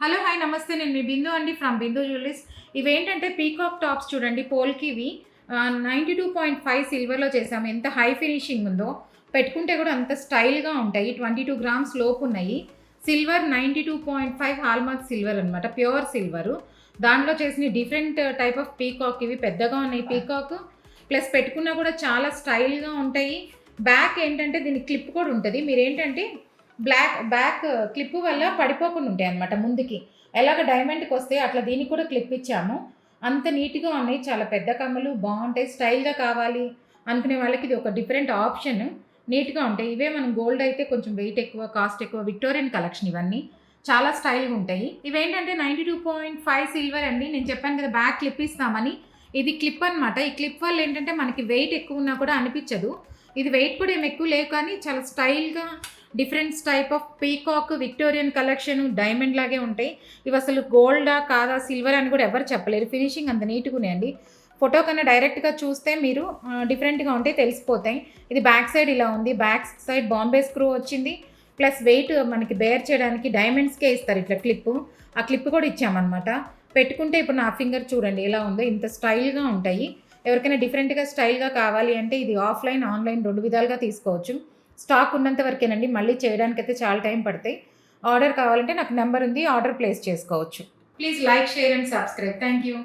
Hello! Hi! నమస్తే. నేను మీ బిందు అండి ఫ్రమ్ బిందు జ్యువెల్లరీస్. ఇవేంటంటే పీకాక్ టాప్స్ చూడండి పోల్‌కివి 92.5 సిల్వర్‌లో చేసాము. ఎంత హై ఫినిషింగ్ ఉందో. పెట్టుకుంటే కూడా అంత స్టైల్‌గా ఉంటాయి. 22 గ్రామ్స్ లోపున్నాయి. సిల్వర్ 92.5 హాల్‌మార్క్ సిల్వర్ అనమాట. Pure silver. దాంట్లో చేసిన డిఫరెంట్ టైప్ ఆఫ్ పీకాక్ ఇవి పెద్దగా ఉన్నాయి పీకాక్. ప్లస్ పెట్టుకున్నా కూడా చాలా స్టైల్‌గా ఉంటాయి. బ్యాక్ ఏంటంటే దీనికి క్లిప్ కూడా ఉంటది. మీరేంటంటే బ్యాక్ క్లిప్ వల్ల పడిపోకుండా ఉంటాయన్నమాట ముందుకి. ఎలాగ డైమండ్‌కొస్తే అట్లా దీనికి కూడా క్లిప్ ఇచ్చాము. అంత నీట్‌గా ఉన్నాయి. చాలా పెద్ద కమ్మలు బావుంటాయి. స్టైల్‌గా కావాలి అనుకునే వాళ్ళకి ఇది ఒక డిఫరెంట్ ఆప్షన్. నీట్‌గా ఉంటాయి. ఇవే మనం గోల్డ్ అయితే కొంచెం వెయిట్ ఎక్కువ, కాస్ట్ ఎక్కువ. విక్టోరియన్ కలెక్షన్ ఇవన్నీ. చాలా స్టైల్‌గా ఉంటాయి. ఇవేంటంటే 92.5 సిల్వర్ అండి. నేను చెప్పాను కదా! బ్యాక్ క్లిప్ ఇస్తామని. ఇది క్లిప్ అనమాట. ఈ క్లిప్ వల్ల ఏంటంటే మనకి వెయిట్ ఎక్కువ ఉన్నా కూడా అనిపించదు. ఇది వెయిట్ కూడా ఏమి ఎక్కువ లేవు కానీ చాలా స్టైల్‌గా different type of peacock Victorian collection diamond లాగే ఉంటాయి. ఇవి అసలు గోల్డా కాదా సిల్వర్ అని కూడా ఎవరు చెప్పలేరు. ఫినిషింగ్ అంత నీట్‌గా ఉన్నాయండి. ఫోటో కన్నా డైరెక్ట్‌గా చూస్తే మీరు డిఫరెంట్‌గా ఉంటాయి తెలిసిపోతాయి. ఇది బ్యాక్ సైడ్ ఇలా ఉంది. బ్యాక్ సైడ్ బాంబే స్క్రూ వచ్చింది. ప్లస్ వెయిట్ మనకి బేర్ చేయడానికి డైమండ్స్‌కే ఇస్తారు ఇట్లా క్లిప్పు. ఆ క్లిప్ కూడా ఇచ్చామనమాట. పెట్టుకుంటే ఇప్పుడు నా ఫింగర్ చూడండి ఎలా ఉందో ఇంత స్టైల్‌గా ఉంటాయి. ఎవరికైనా డిఫరెంట్‌గా స్టైల్‌గా కావాలి అంటే ఇది ఆఫ్‌లైన్, ఆన్‌లైన్ 2 విధాలుగా తీసుకోవచ్చు. స్టాక్ ఉన్నంత వరకేనండి. మళ్ళీ చేయడానికైతే చాలా టైం పడతాయి. ఆర్డర్ కావాలంటే నాకు నంబర్ ఉంది. ఆర్డర్ ప్లేస్ చేసుకోవచ్చు. Please like, share and subscribe. Thank you.